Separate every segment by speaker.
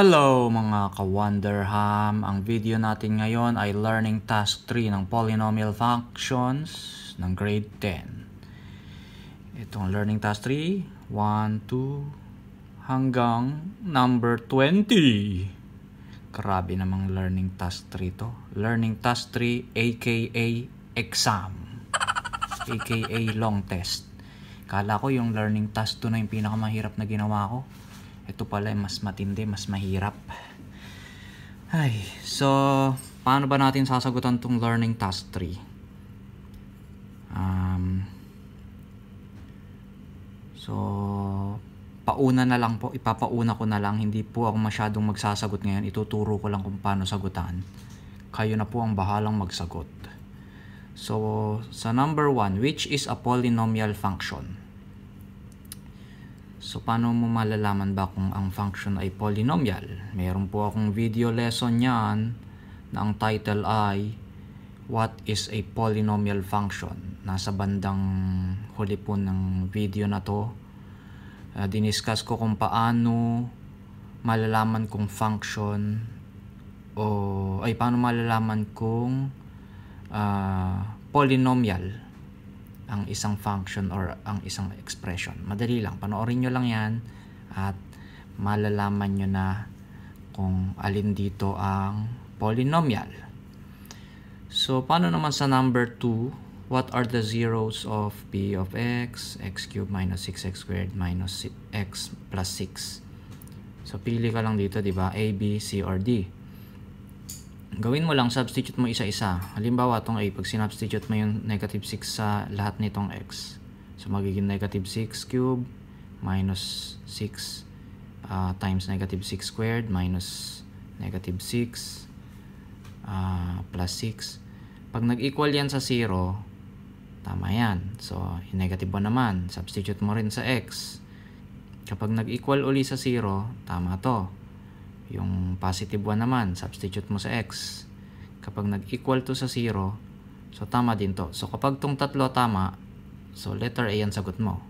Speaker 1: Hello mga ka-Wonderham! Ang video natin ngayon ay Learning Task 3 ng Polynomial Functions ng Grade 10. Itong Learning Task 3, 1, 2, hanggang number 20. Grabe namang Learning Task 3 to. Learning Task 3 aka exam. Aka long test. Kala ko yung Learning Task 2 na yung pinakamahirap na ginawa ko. Ito pala mas matindi, mas mahirap. So, paano ba natin sasagutan tong Learning Task 3? Pauna na lang po, ipapauna ko na lang. Hindi po ako masyadong magsasagot ngayon. Ituturo ko lang kung paano sagutan. Kayo na po ang bahalang magsagot. So, sa number 1, which is a polynomial function? So, paano mo malalaman ba kung ang function ay polynomial? Meron po akong video lesson yan na ang title ay What is a Polynomial Function? Nasa bandang huli po ng video na to. Diniscuss ko kung paano malalaman kung function paano malalaman kung polynomial ang isang function or ang isang expression. Madali lang. Panoorin nyo lang yan at malalaman nyo na kung alin dito ang polynomial. So, paano naman sa number 2? What are the zeros of p of x? X cubed minus 6x squared minus x plus 6. So, pili ka lang dito, di ba? A, B, C, or D. Gawin mo lang, substitute mo isa-isa. Halimbawa, itong A, pag sinubstitute mo yung negative 6 sa lahat nitong x. So, magiging negative 6 cube minus 6 times negative 6 squared minus negative 6 plus 6. Pag nag-equal yan sa 0, tama yan. So, yung negative 1 naman, substitute mo rin sa x. Kapag nag-equal uli sa 0, tama to. Yung positive 1 naman, substitute mo sa x. Kapag nag-equal to sa 0, so tama din to. So kapag tong tatlo tama, so letter A ang sagot mo.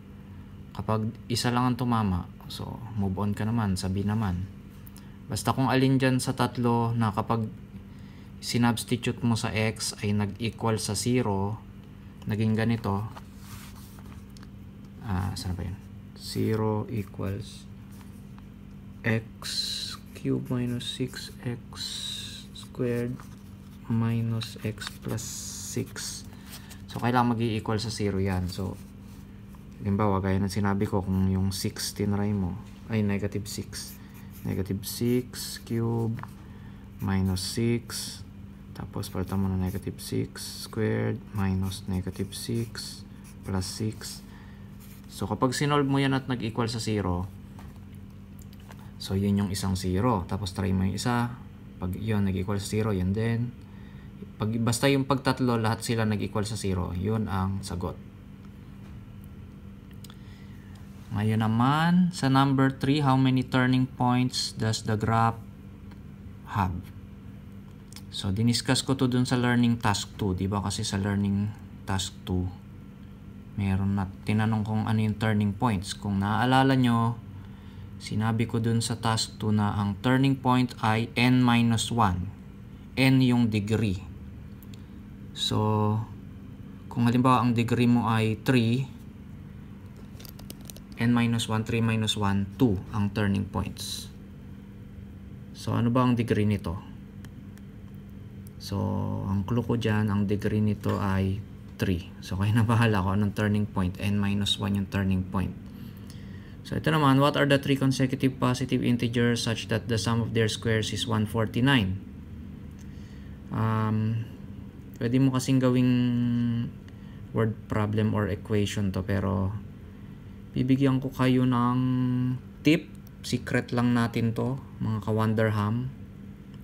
Speaker 1: Kapag isa lang ang tumama, so move on ka naman, sabi naman. Basta kung alin dyan sa tatlo na kapag sinubstitute mo sa x ay nag-equal sa 0, naging ganito. Saan ba yun? 0 equals x cube minus 6x squared minus x plus 6. So, kailangan mag-i-equal sa 0 yan. So, halimbawa, gaya ng sinabi ko, kung yung 6 tinry mo, ay negative 6. Negative 6 cube minus 6. Tapos, palitan mo na negative 6 squared minus negative 6 plus 6. So, kapag sinolve mo yan at nag-equal sa 0, so, yun yung isang 0. Tapos, try mo yung isa. Pag yun, nag-equal sa 0, yun din. Basta yung pagtatlo, lahat sila nag-equal sa 0. Yun ang sagot. Ngayon naman, sa number 3, how many turning points does the graph have? So, diniscuss ko to dun sa learning task 2. Diba? Kasi sa learning task 2, meron na tinanong kung ano yung turning points. Kung naaalala nyo, sinabi ko dun sa task 2 na ang turning point ay n-1. N yung degree. So, kung halimbawa ang degree mo ay 3, n-1, 3 minus 1, 2 ang turning points. So, ano ba ang degree nito? So, ang clue ko dyan, ang degree nito ay 3. So, kayo na bahala kung anong turning point. n-1 yung turning point. So, ito naman, what are the 3 consecutive positive integers such that the sum of their squares is 149? Pwede mo kasing gawing word problem or equation to, pero bibigyan ko kayo ng tip. Secret lang natin to, mga ka-Wonderham,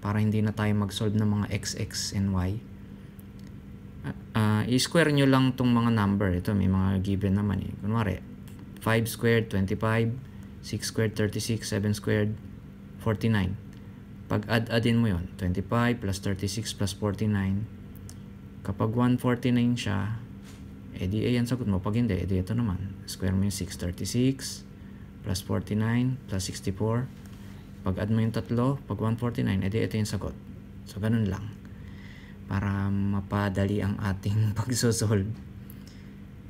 Speaker 1: para hindi na tayo mag-solve ng mga x, x, and y. I-square nyo lang tong mga number. Ito, may mga given naman eh. Kunwari, 5 squared, 25, 6 squared, 36, 7 squared, 49. Pag add-addin mo yon, 25 plus 36 plus 49. Kapag 149 siya, edi yan sagot mo. Pag hindi, edi ito naman. Square mo yung 636 plus 49 plus 64 pag add mo yung tatlo, pag 149, edi ito yung sagot. So, ganun lang. Para mapadali ang ating pagsosolve.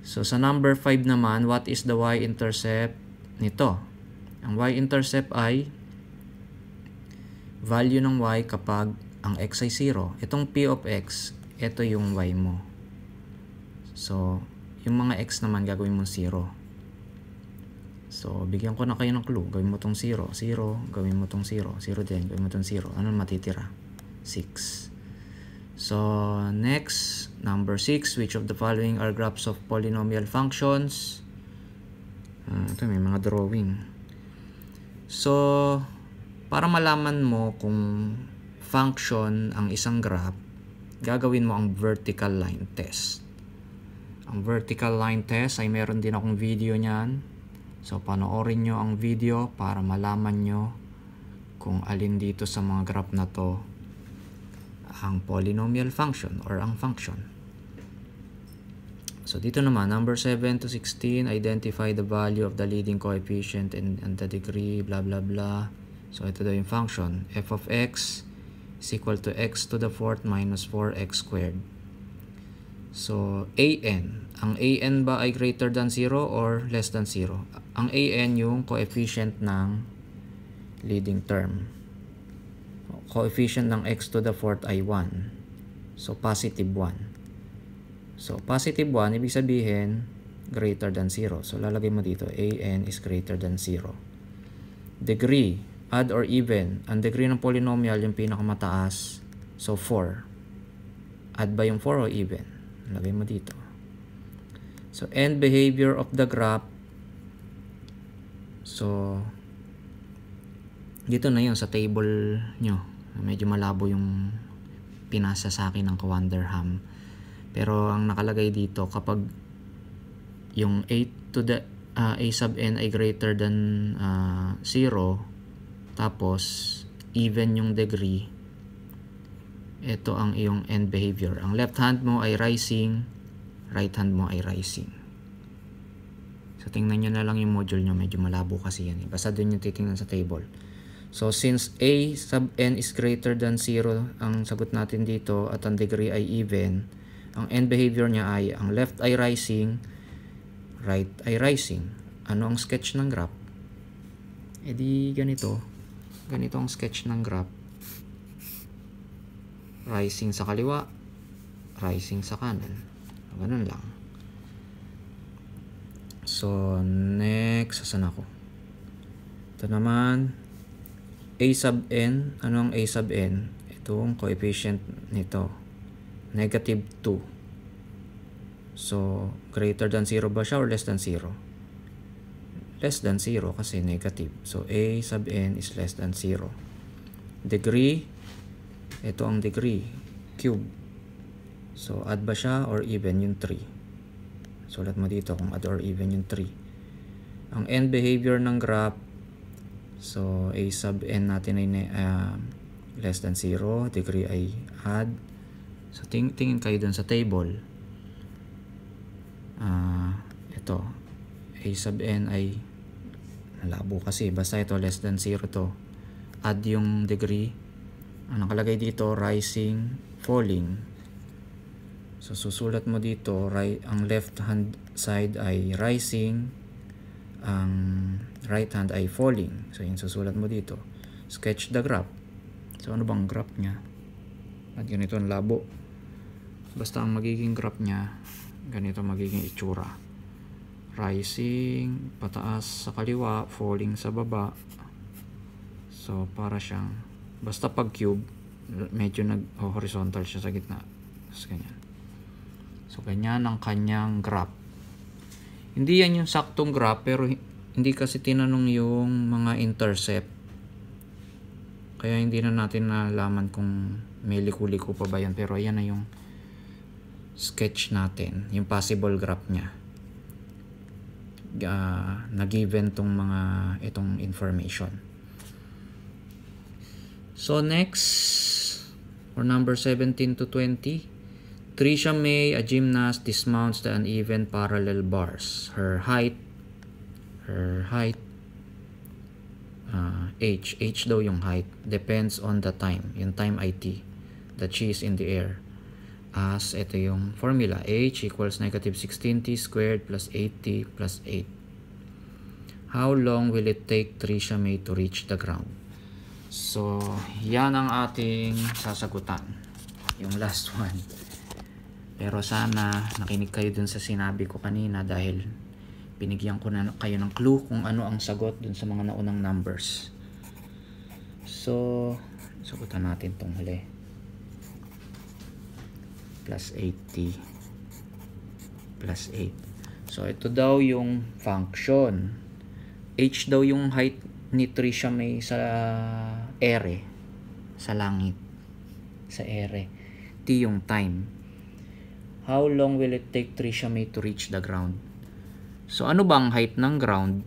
Speaker 1: So, sa number 5 naman, what is the y-intercept nito? Ang y-intercept ay value ng y kapag ang x ay 0. Itong p of x, ito yung y mo. So, yung mga x naman gagawin mo 0. So, bigyan ko na kayo ng clue. Gawin mo tong 0, 0, gawin mo tong 0, 0 din, gawin mo tong 0. Ano matitira? 6. So, next, number 6, which of the following are graphs of polynomial functions? Ito, may mga drawing. So, para malaman mo kung function ang isang graph, gagawin mo ang vertical line test. Ang vertical line test ay meron din akong video niyan. So, panoorin nyo ang video para malaman nyo kung alin dito sa mga graph na to ang polynomial function or ang function. So, dito naman, number 7 to 16, identify the value of the leading coefficient and the degree, blah, blah, blah. So, ito daw yung function. F of x is equal to x to the fourth minus 4x squared. So, an. Ang an ba ay greater than 0 or less than 0? Ang an yung coefficient ng leading term. Coefficient ng x to the fourth ay 1. So, positive 1. So, positive 1, ibig sabihin, greater than 0. So, lalagay mo dito, an is greater than 0. Degree, odd or even. Ang degree ng polynomial, yung pinakamataas. So, 4. Add ba yung 4 o even? Lagay mo dito. So, end behavior of the graph. So, dito na yun sa table nyo. Medyo malabo yung pinasa sa akin ng Kawanderham. Pero ang nakalagay dito, kapag yung a to the a sub n ay greater than 0, tapos even yung degree, ito ang iyong end behavior. Ang left hand mo ay rising, right hand mo ay rising. So, tingnan nyo na lang yung module nyo. Medyo malabo kasi yan. Basta dun yung titingnan sa table. So, since a sub n is greater than 0, ang sagot natin dito, at ang degree ay even, ang end behavior niya ay ang left ay rising, right ay rising. Ano ang sketch ng graph? E di ganito. Ganito ang sketch ng graph. Rising sa kaliwa, rising sa kanan. Ganun lang. So, next, saan ako? Ito naman, a sub n. Ano ang a sub n? Ito ang coefficient nito. Negative 2. So, greater than 0 ba siya or less than 0? Less than 0 kasi negative. So, a sub n is less than 0. Degree, ito ang degree. Cube. So, add ba siya or even yung 3? Sulat mo dito kung add or even yung 3. Ang end behavior ng graph, so, a sub n natin ay less than 0. Degree ay add. So, tingin kayo dun sa table. Ito. A sub n ay malabo kasi. Basta ito less than 0 to. Add yung degree. Ang nakalagay dito, rising, falling. So, susulat mo dito, ang left hand side ay rising. Ang right hand ay falling. So, yung susulat mo dito. Sketch the graph. So, ano bang graph niya? At ganito ang labo. Basta ang magiging graph niya, ganito magiging itsura. Rising, pataas sa kaliwa, falling sa baba. So, para siyang, basta pag cube, medyo horizontal siya sa gitna. So, ganyan. So, ganyan ang kanyang graph. Hindi yan yung saktong graph, pero hindi kasi tinanong yung mga intercept. Kaya hindi na natin nalaman kung may liku-liku pa ba yan. Pero ayan na yung sketch natin, yung possible graph niya. Na-given tong mga itong information. So next, for number 17 to 20, Trisha May, a gymnast, dismounts the uneven parallel bars. Her height H daw yung height, depends on the time, yung time ay t, that she is in the air. As ito yung formula, H equals negative 16t squared plus 8t plus 8. How long will it take Trisha May to reach the ground? So, yan ang ating sasagutan. Yung last one. Pero sana nakinig kayo dun sa sinabi ko kanina dahil binigyan ko na kayo ng clue kung ano ang sagot dun sa mga naunang numbers. So, sagutan natin tong huli. Plus 8t plus 8. So, ito daw yung function. H daw yung height ni Trisha May sa ere, sa langit, sa ere. T yung time. How long will it take Trisha May to reach the ground? So ano bang height ng ground?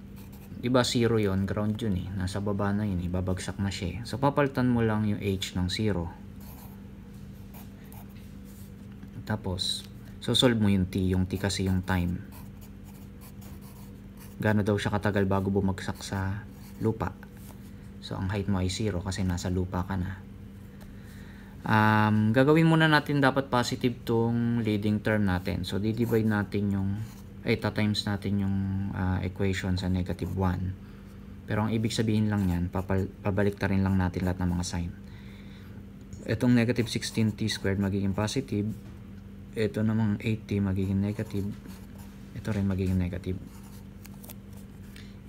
Speaker 1: Diba 0 yon, ground yun eh. Nasa baba na yun eh, babagsak na siya. So papalitan mo lang yung H ng 0. Tapos, so solve mo yung T kasi yung time. Gaano daw siya katagal bago bumagsak sa lupa. So ang height mo ay 0 kasi nasa lupa ka na. Gagawin muna natin dapat positive tong leading term natin. So di-divide natin yung times natin yung equation sa negative 1. Pero ang ibig sabihin lang yan, pabaliktarin lang natin lahat ng mga sign. Itong negative 16t squared magiging positive. Ito namang 8t magiging negative. Ito rin magiging negative.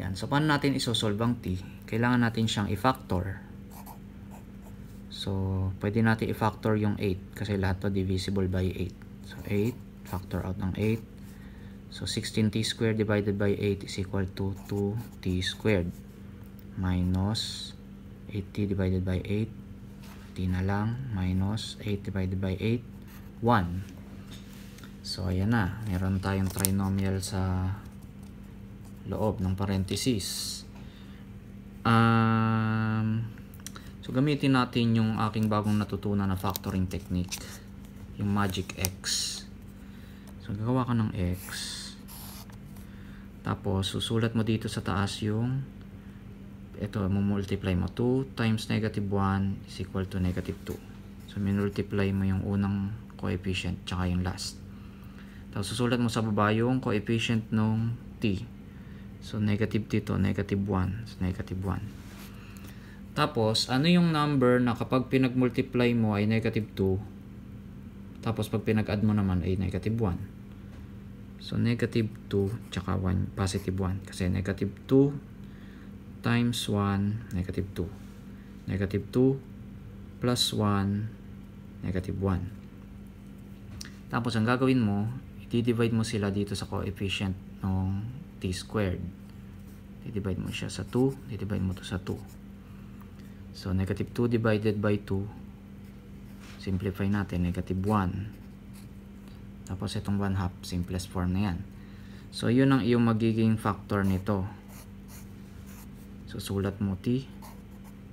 Speaker 1: Yan. So paano natin isosolve ang t? Kailangan natin siyang i-factor. So, pwede natin i-factor yung 8 kasi lahat to divisible by 8. So, 8, factor out ng 8. So, 16t squared divided by 8 is equal to 2t squared minus 8t divided by 8. T na lang minus 8 divided by 8, 1. So, ayan na. Meron tayong trinomial sa loob ng parenthesis. So gamitin natin yung aking bagong natutunan na factoring technique, yung magic X. So gagawa ka ng X, tapos susulat mo dito sa taas yung ito, multiply mo 2 times negative 1 is equal to negative 2. So minultiply mo yung unang coefficient tsaka yung last. Tapos susulat mo sa baba yung coefficient ng t. So negative dito, negative 1. So negative 1. Tapos, ano yung number na kapag pinag-multiply mo ay negative 2, tapos pag pinag-add mo naman ay negative 1. So, negative 2 tsaka 1, positive 1. Kasi negative 2 times 1, negative 2. Negative 2 plus 1, negative 1. Tapos, ang gagawin mo, i-divide mo sila dito sa coefficient ng t squared. I-divide mo siya sa 2, i-divide mo to sa 2. So, negative 2 divided by 2, simplify natin, negative 1. Tapos, itong 1/2, simplest form na yan. So, yun ang iyong magiging factor nito. So, sulat mo t.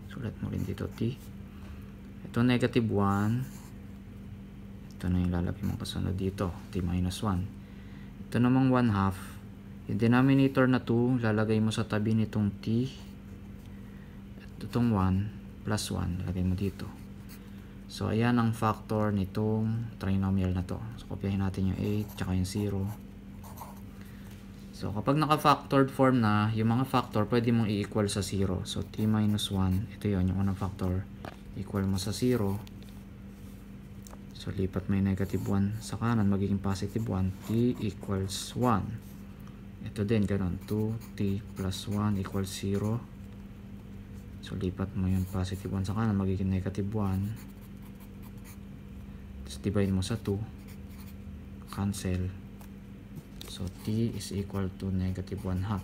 Speaker 1: Sulat mo rin dito t. Ito, negative 1. Ito na yung lalagay mong kasunod dito, t minus 1. Ito namang 1/2. Yung denominator na 2, lalagay mo sa tabi nitong t. Itong 1 plus 1, lagay mo dito. So, ayan ang factor nitong trinomial na to. So, kopyahin natin yung 8, tsaka yung 0. So, kapag naka-factored form na, yung mga factor, pwede mong i-equal sa 0. So, t minus 1, ito yun, yung unang factor, equal mo sa 0. So, lipat mo yung negative 1 sa kanan, magiging positive 1, t equals 1. Ito din, ganun, 2t plus 1 equals 0. So, lipat mo yung positive 1 sa kanan, magiging negative 1. Tapos, divide mo sa 2. Cancel. So, t is equal to negative 1/2.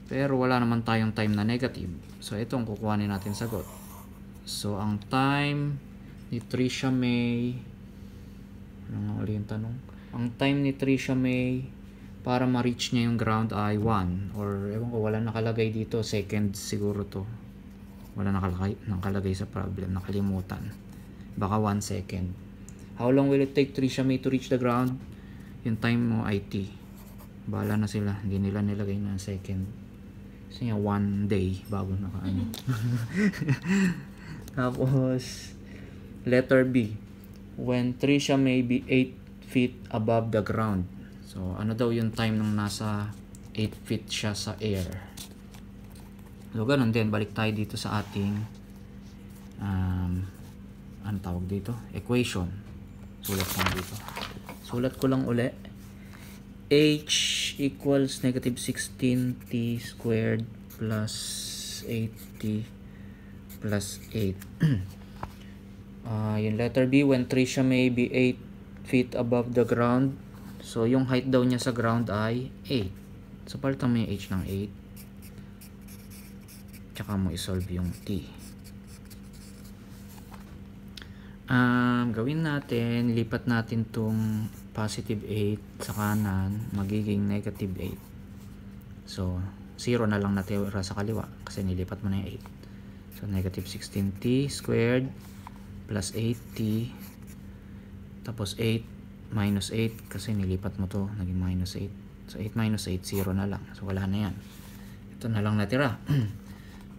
Speaker 1: Pero, wala naman tayong time na negative. So, ito ang kukuhanin natin sagot. So, ang time ni Trisha May, ano nga ulit yung tanong? Ang time ni Trisha May para ma-reach niya yung ground ay 1, or ewan ko, wala nakalagay dito, second siguro to, wala nakalagay sa problem, nakalimutan, baka 1 second. How long will it take Trisha May to reach the ground? Yung time mo ay t, bahala na sila, hindi nila nilagay na second. Kasi nga 1 day bago nakaano. Tapos, letter B. When Trisha may be 8 feet above the ground. So, ano daw yung time nung nasa 8 feet siya sa air. So, ganun din. Balik tayo dito sa ating ano tawag dito? Equation. Sulat lang dito. Sulat ko lang uli. H equals negative 16t squared plus 8t plus 8. Yung letter B, when Trisha may be 8 feet above the ground. So, yung height daw niya sa ground ay 8. So, palitan mo yung H ng 8. Tsaka mo isolve yung T. Gawin natin, lipat natin tong positive 8 sa kanan, magiging negative 8. So, 0 na lang natira sa kaliwa kasi nilipat mo na yung 8. So, negative 16t squared plus 8t tapos 8 minus 8 kasi nilipat mo to, naging minus 8. So, 8 minus 8, 0 na lang. So, wala na yan. Ito na lang natira.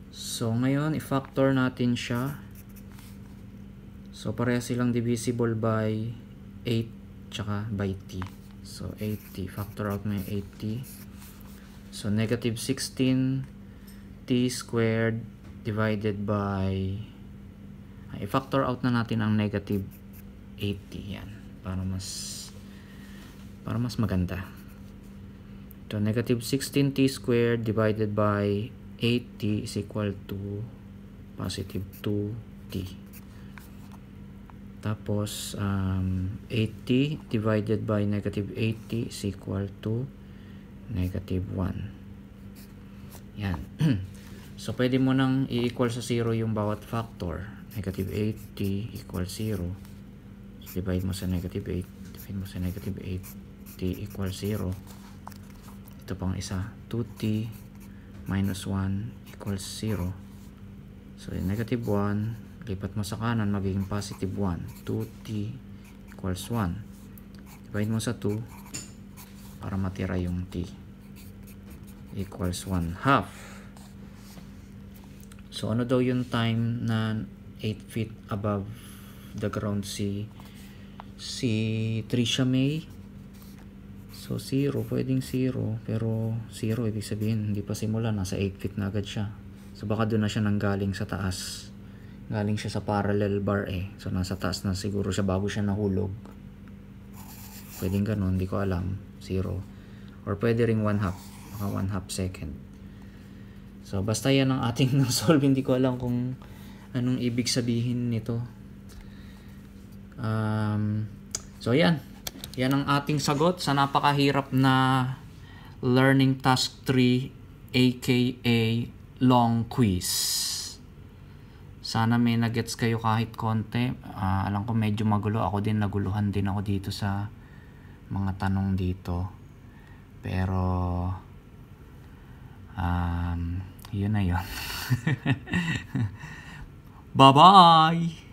Speaker 1: So, ngayon, i-factor natin siya. So, pareha silang divisible by 8 tsaka by t. So, 8t. Factor out mo yung 8t. So, negative 16t squared divided by i-factor out na natin ang negative 8t. Yan. Para mas maganda. So, negative 16t squared divided by 8t is equal to positive 2t. Tapos, 8t divided by negative 8t is equal to negative 1. Yan. So, pwede mo nang i-equal sa 0 yung bawat factor. Negative 8t equals 0. So, divide mo sa negative 8. Divide mo sa negative 8t equals 0. Ito pang isa. 2t minus 1 equals 0. So, negative 1. Lipat mo sa kanan, magiging positive 1. 2t equals 1. Divide mo sa 2 para matira yung t. Equals 1 half. So, ano daw yung time na 8 feet above the ground si Trisha May? So, 0. Pwedeng 0. Pero 0, ibig sabihin, hindi pa simula. Nasa 8 feet na agad siya. So, baka doon na siya nanggaling sa taas. Galing siya sa parallel bar eh. So, nasa taas na siguro siya bago siya nahulog. Pwedeng ganun, hindi ko alam. 0. Or pwede ring 1 half. Baka 1 half second. So, basta yan ang ating solve. Hindi ko alam kung anong ibig sabihin nito. So, yan. Yan ang ating sagot sa napakahirap na Learning Task 3 aka Long Quiz. Sana may nagets kayo kahit konti. Alam ko medyo magulo. Ako din, naguluhan din ako dito sa mga tanong dito. Pero, yun na yun. Bye-bye!